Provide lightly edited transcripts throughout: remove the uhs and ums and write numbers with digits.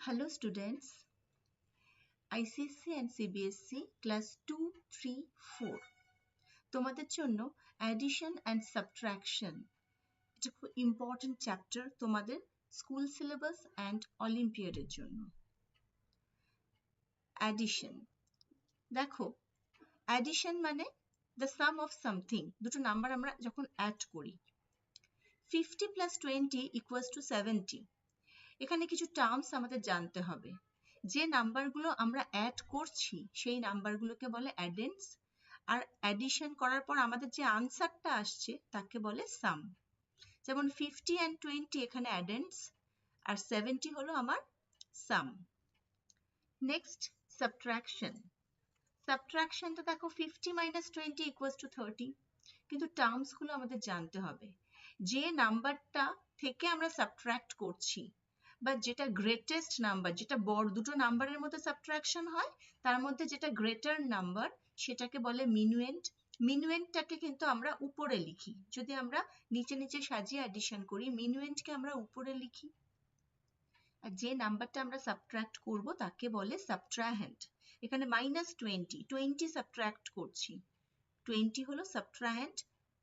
Hello students, ICSE and CBSE class 2, 3, 4 তোমাদের জন্য addition and subtraction এটা খুব ইম্পর্টেন্ট চ্যাপ্টার তোমাদের স্কুল সিলেবাস অ্যান্ড অলিম্পিয়াডের জন্য। অ্যাডিশন দেখো, অ্যাডিশন মানে দ্য সাম অফ সামথিং, দুটো নাম্বার আমরা যখন অ্যাড করি। 50 প্লাস 20 ইকুয়ালস টু 70। এখানে কিছু টার্মস আমাদের জানতে হবে। যে নাম্বারগুলো আমরা অ্যাড করছি সেই নাম্বারগুলোকে বলে অ্যাডেন্ডস, আর অ্যাডিশন করার পর আমাদের যে আনসারটা আসছে তাকে বলে সাম। যেমন 50 and 20 এখানে অ্যাডেন্ডস আর 70 হলো আমার সাম। Next subtraction. সাবট্রাকশনটা দেখো 50 মাইনাস 20 ইকুয়ালস টু 30, কিন্তু টার্মসগুলো আমাদের জানতে হবে। যে নাম্বারটা থেকে আমরা সাবট্রাক্ট করছি বা যেটা গ্রেটেস্ট নাম্বার, যেটা বড় দুটো নাম্বারের মধ্যে সাবট্রাকশন হয় তার মধ্যে যেটা গ্রেটার নাম্বার সেটাকে বলে মিনুয়েন্ট। মিনুয়েন্টটাকে কিন্তু আমরা উপরে লিখি, যদি আমরা নিচে নিচে সাজিয়ে অ্যাডিশন করি মিনুয়েন্টকে আমরা উপরে লিখি। আর যে নাম্বারটা আমরা সাবট্রাক্ট করব তাকে বলে সাবট্রাহেন্ট। এখানে মাইনাস 20 সাবট্রাক্ট করছি, 20 হলো সাবট্রাহেন্ট।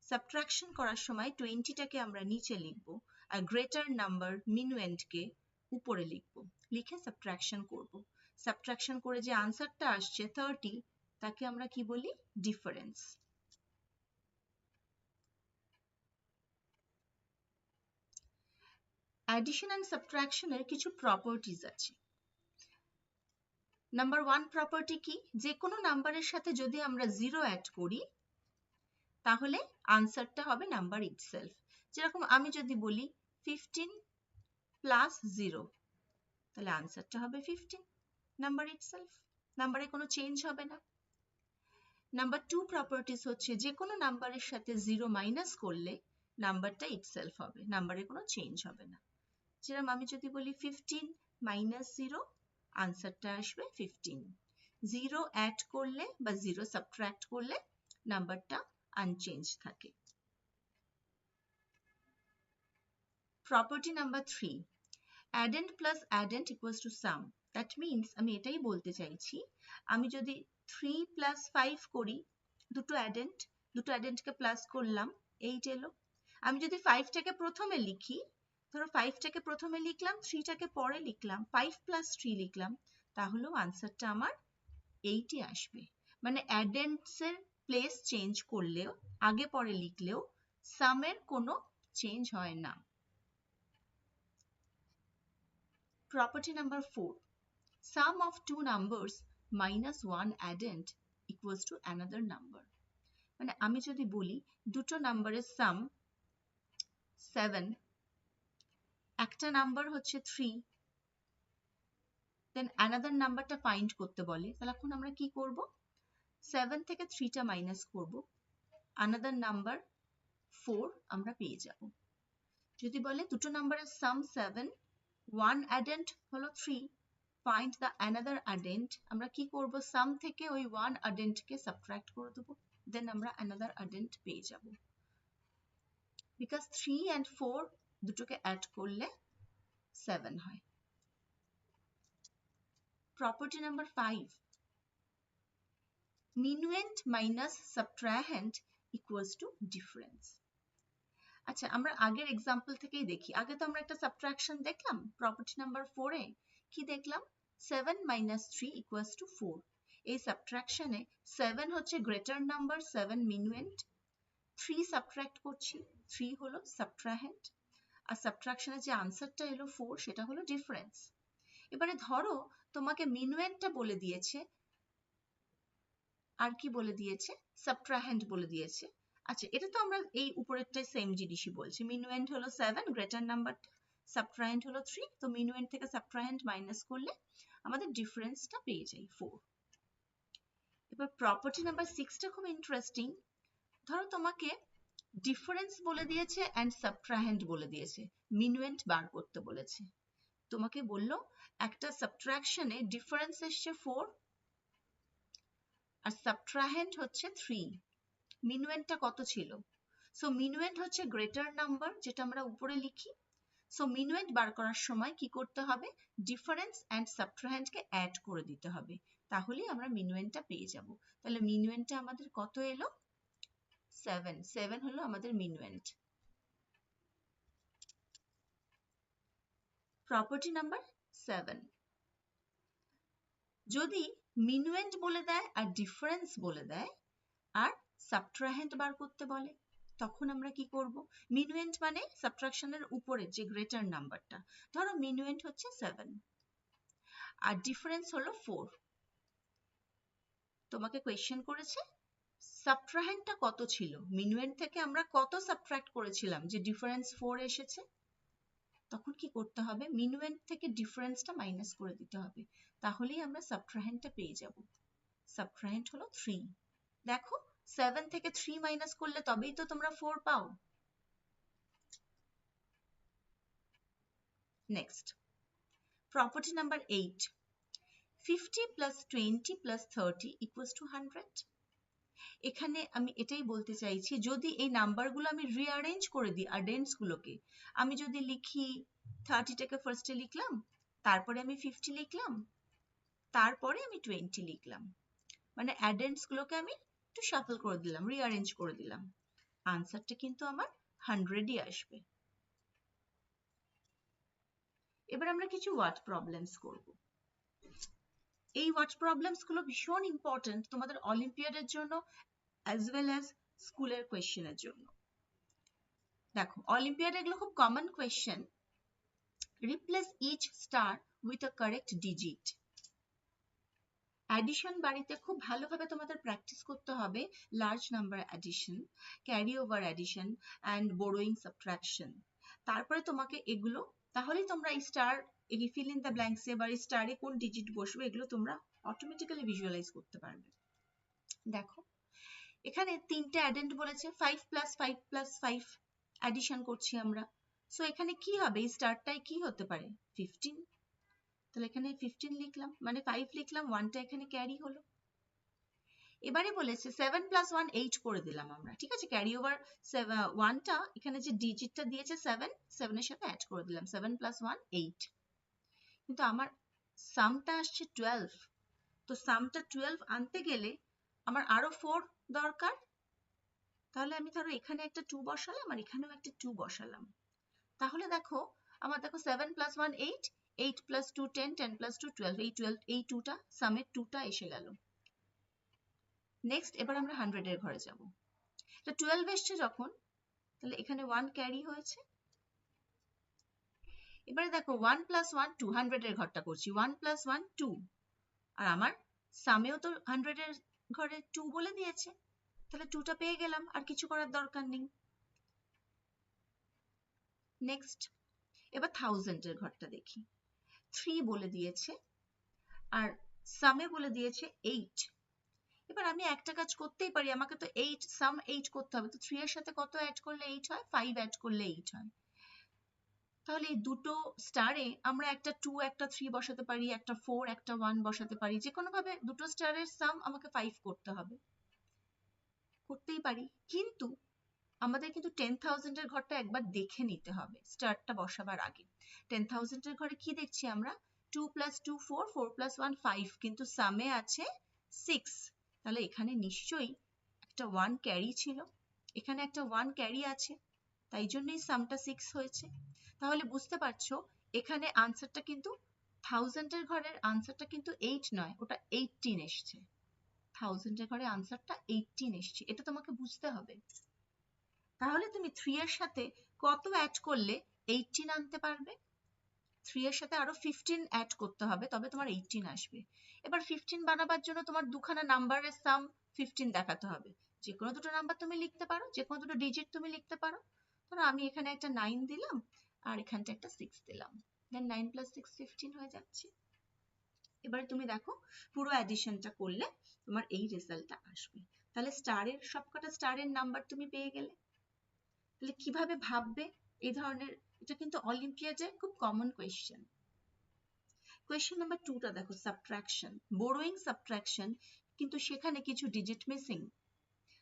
সাবট্রাকশন করার সময় 20টাকে আমরা নিচে লিখব আর গ্রেটার নাম্বার মিনুয়েন্টকে উপরে লিখব, লিখে সাবট্রাকশন করব। সাবট্রাকশন করে যে আনসারটা আসছে 30 তাকে আমরা কি বলি? ডিফারেন্স। অ্যাডিশন অ্যান্ড সাবট্রাকশনের কিছু প্রপার্টিজ আছে। নাম্বার 1 প্রপার্টি কি? যে কোনো নাম্বারের সাথে যদি আমরা 0 অ্যাড করি তাহলে আনসারটা হবে নাম্বার ইটসেলফ। যেরকম আমি যদি বলি 15 প্লাস 0, তাহলে আনসারটা হবে 15, নাম্বার ইটসেলফ, নাম্বারে কোনো চেঞ্জ হবে না। নাম্বার 2 প্রপার্টিস হচ্ছে যে কোনো নাম্বারের সাথে 0 মাইনাস করলে নাম্বারটা ইটসেলফ হবে, নাম্বারে কোনো চেঞ্জ হবে না। যেরকম আমি যদি বলি 15 মাইনাস 0, আনসারটা আসবে 15। 0 অ্যাড করলে বা 0 সাবট্রাক্ট করলে নাম্বারটা আনচেঞ্জ থাকে। Property number 3, addend plus addend equals to sum. That means আমি এটাই বলতে চাইছি, আমি যদি 3 plus 5 করি, দুটো addendকে প্লাস করলাম, 8 এলো। আমি যদি 5টাকে প্রথমে লিখি, ধরো 5টাকে প্রথমে লিখলাম, 3টাকে পরে লিখলাম, 5 plus 3 লিখলাম, তাহলেও আনসারটা আমার 8ই আসবে। মানে অ্যাডেন্ডসের প্লেস চেঞ্জ করলেও, আগে পরে লিখলেও সামের কোনো চেঞ্জ হয় না। Property number 4, sum of two numbers minus one addend equals to another number. মানে আমি যদি বলি দুটো নাম্বারের সাম 7, একটা নাম্বার হচ্ছে 3, দেন another নাম্বারটা ফাইন্ড করতে বলে, তাহলে এখন আমরা কি করব? 7 থেকে 3টা মাইনাস করব, another নাম্বার 4 আমরা পেয়ে যাব। যদি বলে দুটো নাম্বারের সাম 7, one addend হলো 3, find the another addend, আমরা কি করব? সাম থেকে ওই one addend কে সাবট্রাক্ট করে দেব, দেন আমরা another addend পেয়ে যাব। বিকজ 3 and 4 দুটোকে অ্যাড করলে 7 হয়। Property number 5, minuend minus subtrahend equals to difference. আচ্ছা, আমরা আগের এক্সাম্পল থেকেই দেখি। আগে তো আমরা একটা সাবট্রাকশন দেখলাম প্রপার্টি নাম্বার 4 এ, কি দেখলাম? 7 মাইনাস 3 ইকুয়ালস টু 4। এই সাবট্রাকশনে 7 হচ্ছে গ্রেটার নাম্বার, 7 মিনুয়েন্ট, 3 সাবট্রাক্ট করছি, 3 হলো সাবট্রাহেন্ট, আর সাবট্রাকশনের যে আনসারটা এলো 4 সেটা হলো ডিফারেন্স। এবারে ধরো তোমাকে মিনুয়েন্টটা বলে দিয়েছে আর কি বলে দিয়েছে? সাবট্রাহেন্ট বলে দিয়েছে। আচ্ছা, এটা তো আমরা এই উপরেরটাই সেম জিনিসই বলছি। মিনুয়েন্ট হলো 7, গ্রেটার নাম্বারটা, সাবট্রাহেন্ট হলো 3, তো মিনুয়েন্ট থেকে সাবট্রাহেন্ট মাইনাস করলে আমাদের ডিফারেন্সটা পেয়ে যাই 4। এবার প্রপার্টি নাম্বার 6টা খুব ইন্টারেস্টিং। ধরো তোমাকে ডিফারেন্স বলে দিয়েছে অ্যান্ড সাবট্রাহেন্ট বলে দিয়েছে, মিনুয়েন্ট বার করতে বলেছে। তোমাকে বললো একটা সাবট্রাকশনে ডিফারেন্স এসছে 4 আর সাবট্রাহেন্ট হচ্ছে 3, মিনুয়েন্টটা কত ছিল? সো মিনুয়েন্ট হচ্ছে গ্রেটার নাম্বার, যেটা আমরা উপরে লিখি, সো মিনুয়েন্ট বার করার সময় কি করতে হবে, ডিফারেন্স অ্যান্ড সাবট্রাহেন্ডকে অ্যাড করে দিতে হবে, তাহলেই আমরা মিনুয়েন্টটা পেয়ে যাব। তাহলে মিনুয়েন্টটা আমাদের কত এলো, 7, 7 হলো আমাদের মিনুয়েন্ট। প্রপার্টি নাম্বার 7, যদি মিনুয়েন্ট বলে দেয় আর ডিফারেন্স বলে দেয় আর সাবট্রাহেন্ড বার করতে বলে, তখন আমরা কি করব, মিনুয়েন্ট মানে সাবট্রাকশনের উপরে যে গ্রেটার নাম্বারটা, ধরো মিনুয়েন্ট হচ্ছে 7 আর ডিফারেন্স হলো 4, তোমাকে কোয়েশ্চেন করেছে সাবট্রাহেন্ডটা কত ছিল, মিনুয়েন্ট থেকে আমরা কত সাবট্রাক্ট করেছিলাম যে ডিফারেন্স 4 এসেছে, তখন কি করতে হবে, মিনুয়েন্ট থেকে ডিফারেন্সটা মাইনাস করে দিতে হবে, তাহলেই আমরা সাবট্রাহেন্ডটা পেয়ে যাব। সাবট্রাহেন্ড হলো 3। দেখো 7 থেকে 3 মাইনাস করলে তবেই তো তোমরা 4 পাও। Next, property number 8, 50 plus 20 plus 30 equals to 100। এখানে আমি এটাই বলতে চাইছি, যদি এই নাম্বারগুলো আমি রিঅ্যারেঞ্জ করে দিই অ্যাডেন্ডস গুলোকে, আমি যদি লিখি 30টাকে ফার্স্টে লিখলাম, তারপরে আমি 50 লিখলাম, তারপরে আমি 20 লিখলাম, মানে অ্যাডেন্ডস গুলোকে আমি একটু শাফল করে দিলাম, রিঅ্যারেঞ্জ করে দিলাম, আনসারটা কিন্তু আমার 100ই আসবে। এবার আমরা কিছু ওয়ার্ড প্রবলেমস করব। এই ওয়ার্ড প্রবলেমস গুলো ভীষণ ইম্পর্টেন্ট তোমাদের অলিম্পিয়াডের জন্য অ্যাজ ওয়েল অ্যাজ স্কুলের কোয়েশ্চেনের জন্য। দেখো অলিম্পিয়াডে এগুলো খুব common question. Replace each star with a correct digit. Addition বাড়িতে খুব ভালোভাবে তোমাদের প্র্যাকটিস করতে হবে, large number addition, carry over addition and borrowing subtraction. তারপরে তোমাকে এগুলো, তাহলেই তোমরা এই স্টার, এই ফিল ইন দ্য ব্ল্যাঙ্কসে বা এই স্টারে কোন ডিজিট বসবে এগুলো তোমরা অটোমেটিক্যালি ভিজুয়ালাইজ করতে পারবে। দেখো এখানে 3টে অ্যাডেন্ড বলেছে, 5 + 5 + 5 অ্যাডিশন করছি আমরা। সো এখানে কি হবে, এই স্টারটাই কি হতে পারে, 15। তাহলে এখানে 15 লিখলাম, মানে 5 লিখলাম, 1টা এখানে ক্যারি হলো। এবারে বলেছে 7 + 1 8 করে দিলাম আমরা, ঠিক আছে, ক্যারি ওভার 1টা এখানে যে ডিজিটটা দিয়েছে 7, 7 এর সাথে অ্যাড করে দিলাম, 7 + 1 8। কিন্তু আমার সামটা আসছে 12, তো সামটা 12 আনতে গেলে আমার আরো 4 দরকার। তাহলে আমি ধরো এখানে একটা 2 বসালাম আর এখানেও একটা 2 বসালাম। তাহলে দেখো আমার, দেখো 7 + 1 8, 8 + 2 10, 10 + 2 12, এই 12, এই 2টা সামের 2টা এসে গেল। নেক্সট এবার আমরা 100 এর ঘরে যাব। এটা 12 এসছে যখন, তাহলে এখানে 1 ক্যারি হয়েছে। এবারে দেখো 1 + 1 2, 100 এর ঘরটা করছি, 1 + 1 2, আর আমার সামেও তো 100 এর ঘরে 2 বলে দিয়েছে, তাহলে 2টা পেয়ে গেলাম, আর কিছু করার দরকার নেই। নেক্সট এবার 1000 এর ঘরটা দেখি, 3 বলে দিয়েছে আর সামে বলে দিয়েছে 8। এবার আমি একটা কাজ করতেই পারি, আমাকে তো 8 সাম 8 করতে হবে, তো 3 এর সাথে কত অ্যাড করলে 8 হয়, 5 অ্যাড করলে 8 হয়। তাহলে এই দুটো স্টারে আমরা একটা 2 একটা 3 বসাতে পারি, একটা 4 একটা 1 বসাতে পারি, যে কোনো ভাবে দুটো স্টারের সাম আমাকে 5 করতে হবে, করতেই পারি। কিন্তু আমাদের কিন্তু 10,000 এর ঘরটা একবার দেখে নিতে হবে স্টারটা বসাবার আগে। 10,000 এর ঘরে কি দেখছি আমরা, 2 + 2 4, 4 + 1 5, কিন্তু সামে আছে 6, তাহলে এখানে নিশ্চয়ই একটা 1 ক্যারি ছিল, এখানে একটা 1 ক্যারি আছে, তাই জন্যই সামটা 6 হয়েছে। তাহলে বুঝতে পারছো এখানে আনসারটা কিন্তু 1000 এর ঘরের আনসারটা কিন্তু 8 নয়, ওটা 18 এসছে। 1000 এর ঘরে আনসারটা 18 এসছে, এটা তোমাকে বুঝতে হবে। তাহলে তুমি 3 এর সাথে কত অ্যাড করলে 18 আনতে পারবে, 3 এর সাথে আরো 15 অ্যাড করতে হবে, তবে তোমার 18 আসবে। এবার 15 বানাবার জন্য তোমার দুখানা নাম্বারের সাম 15 দেখাতে হবে, যে কোনো দুটো নাম্বার তুমি লিখতে পারো, যে কোনো দুটো ডিজিট তুমি লিখতে পারো। ধরো আমি এখানে একটা 9 দিলাম আর এখানটা একটা 6 দিলাম, দেন 9 + 6 15 হয়ে যাচ্ছে। এবারে তুমি দেখো পুরো অ্যাডিশনটা করলে তোমার এই রেজাল্টটা আসবে। তাহলে স্টারের সবকটা স্টারের নাম্বার তুমি পেয়ে গেলে। তাহলে কিভাবে ভাববে এই ধরনের, এটা কিন্তু অলিম্পিয়াডে খুব কমন কোয়েশ্চেন। কোয়েশ্চেন নাম্বার 2টা দেখো, সাবট্রাকশন, বোরোয়িং সাবট্রাকশন, কিন্তু সেখানে কিছু ডিজিট মিসিং।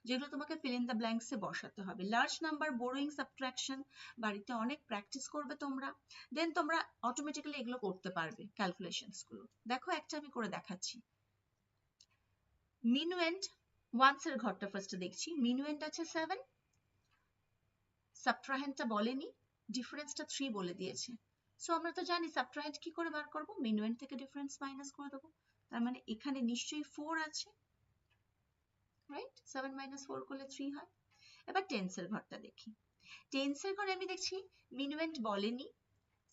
যেগুলো তোমাকে fill in the blanks এ বসাতে হবে। লার্জ নাম্বার বোরোইং সাবট্রাকশন বাড়িতে অনেক প্র্যাকটিস করবে তোমরা, দেন তোমরা অটোমেটিক্যালি এগুলো করতে পারবে ক্যালকুলেশনস গুলো। দেখো একটা আমি করে দেখাচ্ছি। minuend ওয়ান্স এর ঘরটা ফার্স্টে দেখছি। minuend আছে 7, সাবট্রাহেন্টটা বলেনি, ডিফারেন্সটা 3 বলে দিয়েছে। সো আমরা তো জানি সাবট্রাহেন্ট কি করে বার করব, minuend থেকে ডিফারেন্স মাইনাস করে দেবো। তার মানে এখানে নিশ্চয়ই 4 আছে, রাইট? 7 - 4 করলে 3 হয়। এবার টেন্স এর ঘরটা দেখি। টেন্স এর ঘরে আমি দেখছি minuend বলেনি,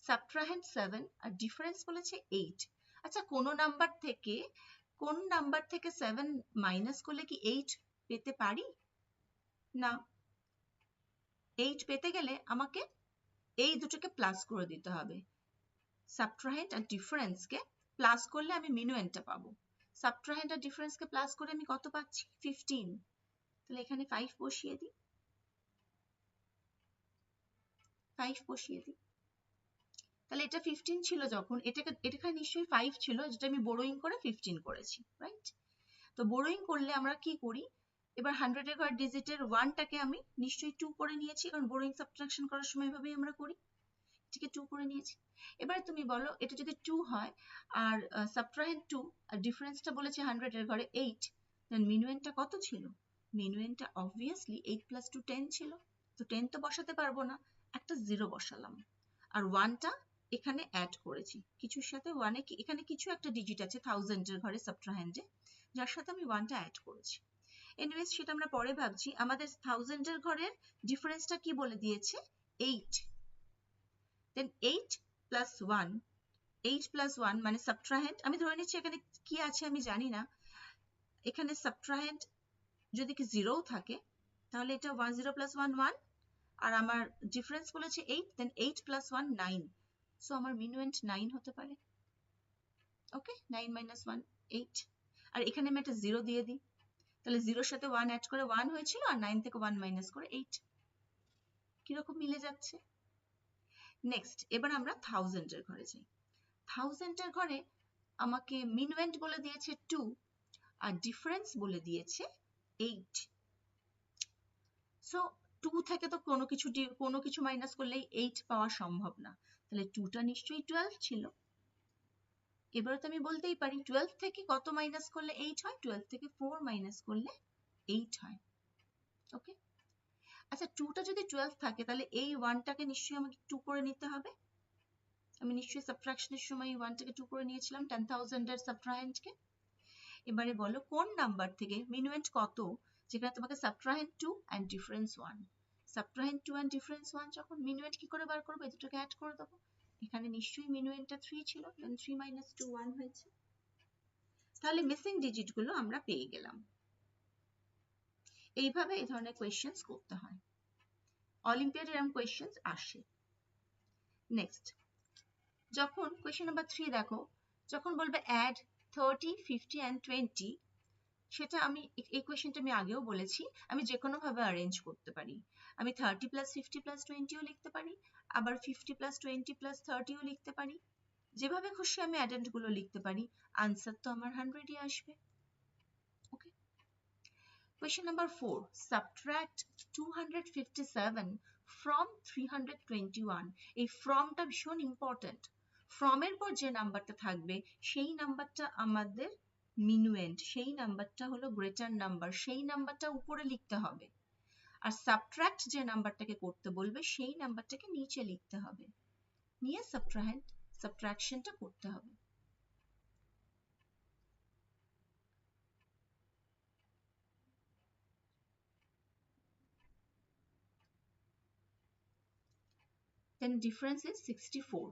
সাবট্রাহেন্ট 7 আর ডিফারেন্স বলেছে 8। আচ্ছা কোন নাম্বার থেকে 7 মাইনাস করলে কি 8 পেতে পারি? না, 8 পেতে গেলে আমাকে এই দুটোকে প্লাস করে দিতে হবে। সাবট্রাহেন্ট আর ডিফারেন্সকে প্লাস করলে আমি minuendটা পাবো। সাবট্রাহেন্ট আর ডিফারেন্সকে প্লাস করে আমি কত পাচ্ছি? 15। তাহলে এখানে 5 বসিয়ে দিই, 5 বসিয়ে দিই। তাহলে এটা 15 ছিল যখন, এখানে নিশ্চয়ই 5 ছিল, যেটা আমি বোরোইং করে 15 করেছি, রাইট? তো বোরোইং করলে আমরা কি করি, এবার 100 এর ঘর ডিজিটের 1টাকে আমি নিশ্চয়ই 2 করে নিয়েছি, কারণ বোরোইং সাবট্রাকশন করার সময় এভাবেই আমরা করি। ঠিক আছে, 2 করে নিয়েছি। এবারে তুমি বলো এটা যদি 2 হয় আর সাবট্রাহেন্ট 2 আর ডিফারেন্সটা বলেছে 100 এর ঘরে 8, দেন minuendটা কত ছিল? minuendটা অবভিয়াসলি 8 + 2 10 ছিল। তো 10 তো বসাতে পারবো না, একটা 0 বসালাম আর 1টা এখানে অ্যাড করেছি কিছুর সাথে। 1 এ এখানে কিছু একটা ডিজিট আছে 1000 এর ঘরে সাবট্রাহেন্টে, যার সাথে আমি 1টা অ্যাড করেছি। এনিওয়েজ সেটা আমরা পরে ভাবছি। আমাদের 1000 এর ঘরের ডিফারেন্সটা কি বলে দিয়েছে? 8। দেন 8 + 1, 8 + 1 মানে সাবট্রাহেন্ট। আমি ধরে নিচ্ছি এখানে কি আছে আমি জানি না, এখানে সাবট্রাহেন্ট যদি কি 0 থাকে তাহলে এটা 0 + 1 1, আর আমার ডিফারেন্স বলেছে 8, দেন 8 + 1 9। সো আমার minuend 9 হতে পারে। ওকে, 9 - 1 8। আর এখানে আমি একটা 0 দিয়ে দিই, তাহলে 0 এর সাথে 1 অ্যাড করে 1 হয়েছিল, আর 9 থেকে 1 মাইনাস করে 8। কিরকম মিলে যাচ্ছে? নেক্সট এবার আমরা 1000 এর ঘরে যাই। 1000 এর ঘরে আমাকে minuend বলে দিয়েছে 2 আর ডিফারেন্স বলে দিয়েছে 8। সো 2 থেকে তো কোনো কিছু মাইনাস করলেই 8 পাওয়া সম্ভব না, তাহলে 2টা নিশ্চয়ই 12 ছিল। এবারে তো আমি বলতেই পারি 12 থেকে কত মাইনাস করলে 8 হয়? 12 থেকে 4 মাইনাস করলে 8 হয়। ওকে, আচ্ছা 2টা যদি 12 থাকে তাহলে এই 1টাকে নিশ্চয়ই আমাকে 2 করে নিতে হবে। আমি নিশ্চয়ই সাবট্রাকশনের সময় এই 1টাকে 2 করে নিয়েছিলাম 10,000 এর সাবট্রাহেন্টকে। এবারে বলো কোন নাম্বার থেকে minuend কত, যেখানে তোমাকে সাবট্রাহেন্ট 2 and ডিফারেন্স 1। সাবট্রাহেন্ট 2 and ডিফারেন্স 1 যখন, minuend কি করে বার করবো? এই দুটোকে অ্যাড করে দেবো। এখানে নিশ্চয়ই minuendটা 3 ছিল, দেন 3 - 2 1 হয়েছে। তাহলে মিসিং ডিজিট গুলো আমরা পেয়ে গেলাম। এইভাবে এই ধরনের কোয়েশ্চেন্স করতে হয়, অলিম্পিয়াডে এরকম কোয়েশ্চেন্স আসে। নেক্সট, যখন কোয়েশ্চেন নাম্বার 3 দেখো, যখন বলবে অ্যাড 30 50 and 20, সেটা আমি এই কোয়েশ্চেনটা আমি আগেও বলেছি, আমি যে কোনো ভাবে অ্যারেঞ্জ করতে পারি। আমি 30 + 50 + 20ও লিখতে পারি, আবার 50 + 20 + 30ও লিখতে পারি। যেভাবে খুশি আমি অ্যাডেন্ট গুলো লিখতে পারি, আনসার তো আমার 100ই আসবে। ওকে, কোয়েশ্চেন নাম্বার 4, সাবট্রাক্ট 257 from 321। এই ফ্রমটা ভীষণ ইম্পর্টেন্ট। ফ্রমের পর যে নাম্বারটা থাকবে সেই নাম্বারটা আমাদের minuend, সেই নাম্বারটা হলো গ্রেটার নাম্বার, সেই নাম্বারটা উপরে লিখতে হবে। আর সাবট্রাক্ট যে নাম্বারটাকে করতে বলবে সেই নাম্বারটাকে নিচে লিখতে হবে, নিয়ে সাবট্রাকশনটা করতে হবে। Then difference is 64.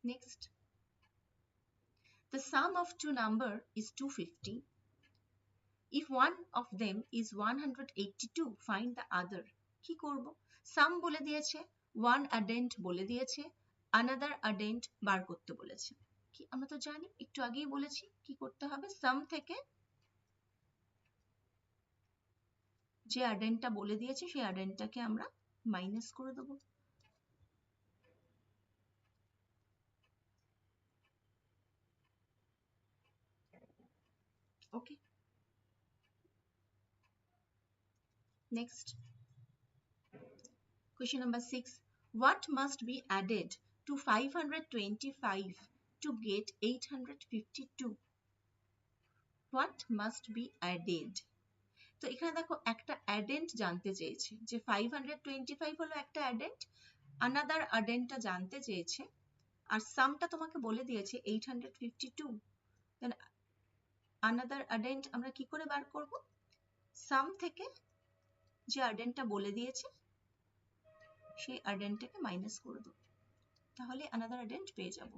Next, the sum of two numbers is 250. If one of them is 182, find the other. কি করব? সাম বলে দিয়েছে, ওয়ান আডেন্ট বলে দিয়েছে, আনাদার আডেন্ট বার করতে বলেছে। কি আমরা তো জানি, একটু আগেই বলেছি কি করতে হবে, সাম থেকে যে আডেন্টটা বলে দিয়েছে সেই আডেন্টটাকে আমরা মাইনাস করে দেব। ওকে, Next, question number 6. What must be added to 525 to get 852? What must be added? তো এখানে দেখো একটা অ্যাডেন্ট জানতে চেয়েছে, যে 525 হলো একটা অ্যাডেন্ট, আনাদার অ্যাডেন্টটা জানতে চেয়েছে, আর সামটা তোমাকে বলে দিয়েছে 852। দেন আনাদার অ্যাডেন্ট আমরা কি করে বার করব? সাম থেকে যে অ্যাডেন্টটা বলে দিয়েছে সেই অ্যাডেন্টটাকে মাইনাস করে দেবো, তাহলে আনাদার অ্যাডেন্ট পেয়ে যাব।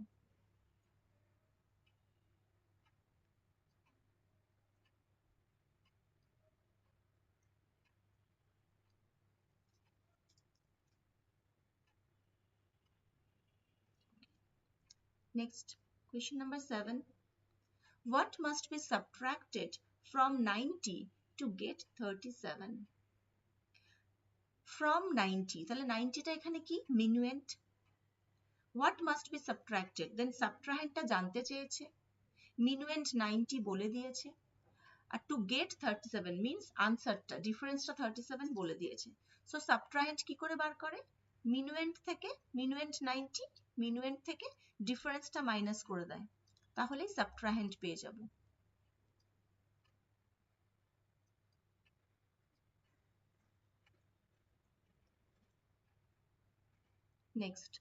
Next, question number 7. What must be subtracted from 90 to get 37? From 90, তাহলে 90টা এখানে কি? minuend. What must be subtracted? Then subtrahend জানতে চেয়েছে, minuend 90 বলে দিয়েছে, আর to get 37 means আনসারটা, ডিফারেন্সটা 37 বলে দিয়েছে। সো সাবট্রাহেন্ড কি করে বার করে? minuend থেকে, minuend 90, minuend থেকে ডিফারেন্সটা মাইনাস করে দেয়, তাহলেই সাবট্রাহেন্ড পেয়ে যাব। Next,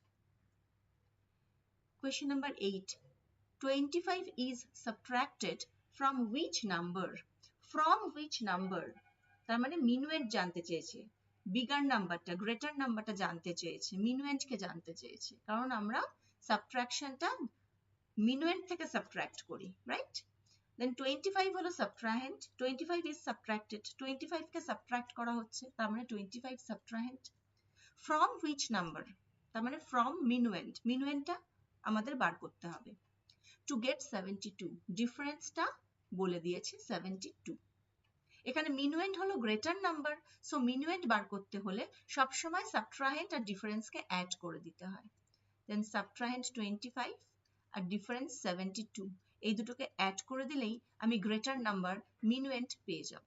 question number 8. 25 is subtracted from which number? From which number? তার মানে minuend জানতে চেয়েছে, বিগার নাম্বারটা, গ্রেটার নাম্বারটা জানতে চেয়েছে, minuend কে জানতে চেয়েছে, কারণ আমরা সাবট্রাকশনটা minuend থেকে সাবট্রাক্ট করি, রাইট? দেন 25 হলো সাবট্রাহেন্ড, 25 is subtracted, 25 কে সাবট্রাক্ট করা হচ্ছে, তার মানে 25 সাবট্রাহেন্ড। from which number? তার মানে from minuend, minuendটা আমাদের বার করতে হবে। to get 72, ডিফারেন্সটা বলে দিয়েছে 72। এখানে minuend হলো গ্রেটার নাম্বার, সো minuend বার করতে হলে সবসময় সাবট্রাহেন্ড আর ডিফারেন্সকে অ্যাড করে দিতে হয়। দেন সাবট্রাহেন্ড 25 আর ডিফারেন্স 72, এই দুটোকে অ্যাড করে দিলেই আমি গ্রেটার নাম্বার minuend পেয়ে যাব।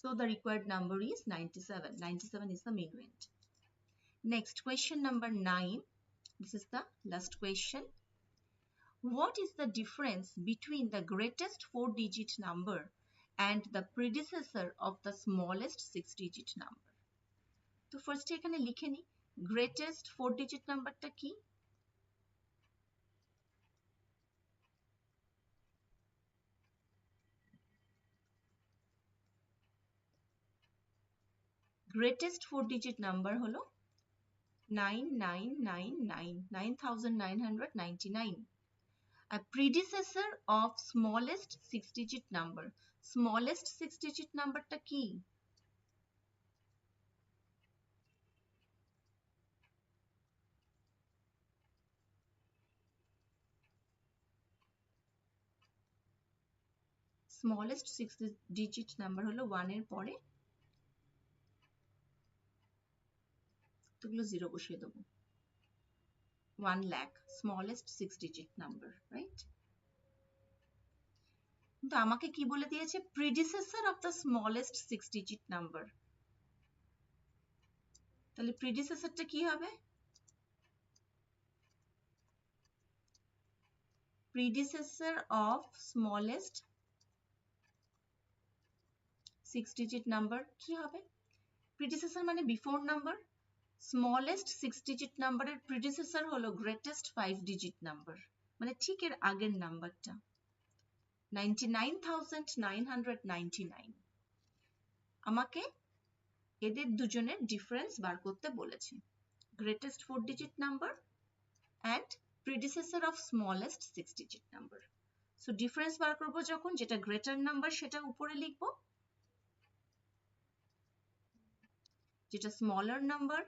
So the required number is 97. 97 is the minuend. Next, question number 9. This is the last question. What is the difference between the greatest 4-digit number and the predecessor of the smallest 6-digit number? তো ফার্স্টে এখানে লিখে নি greatest 4-digit নাম্বারটা কি? Greatest 4-digit number হলো 9999, 9999। A predecessor of smallest 6-digit number, smallest 6-digit নাম্বারটা কি? smallest 6-digit নাম্বার হলো 1 এর পরে তোগুলো 0 বসিয়ে দেবো, 1 lakh, smallest 6-digit number, right? কিন্তু আমাকে কি বলে দিয়েছে? predecessor of the smallest 6-digit number, তাহলে predecessorটা কি হবে? predecessor of smallest 6-digit number কি হবে? predecessor মানে before number, smallest 6-digit নাম্বারের predecessor হলো greatest 5-digit number, মানে ঠিক এর আগের নাম্বারটা 99,999। আমাকে এদের দুজনের ডিফারেন্স বার করতে বলেছে, greatest 4-digit number and predecessor of smallest 6-digit number। So difference বার করবো যখন, যেটা গ্রেটার নাম্বার সেটা উপরে লিখবো, যেটা স্মলার নাম্বার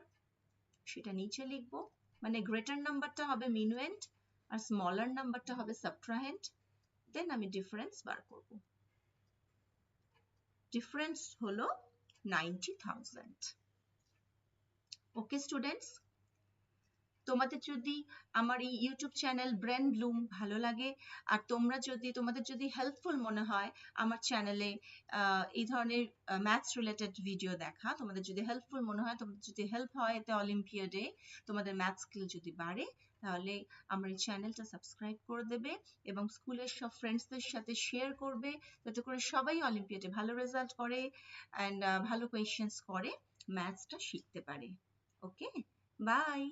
সেটা নিচে লিখবো, মানে গ্রেটার নাম্বারটা হবে minuend আর স্মলার নাম্বারটা হবে সাবট্রাহেন্ড। দেন আমি ডিফারেন্স বার করব, ডিফারেন্স হলো 90,000। ওকে স্টুডেন্টস, তোমাদের যদি আমার এই ইউটিউব চ্যানেল ব্রেন ব্লুম ভালো লাগে আর তোমাদের যদি হেল্পফুল মনে হয় আমার চ্যানেলে এই ধরনের ম্যাথস রিলেটেড ভিডিও দেখা, তোমাদের যদি হেল্পফুল মনে হয়, তোমাদের যদি হেল্প হয় এতে অলিম্পিয়াডে তোমাদের ম্যাথস স্কিল যদি বাড়ে, তাহলে আমার এই চ্যানেলটা সাবস্ক্রাইব করে দেবে এবং স্কুলের সব ফ্রেন্ডসদের সাথে শেয়ার করবে, যাতে করে সবাই অলিম্পিয়াডে ভালো রেজাল্ট করে অ্যান্ড ভালো কোয়েশ্চেন্স করে ম্যাথসটা শিখতে পারে। ওকে, বাই।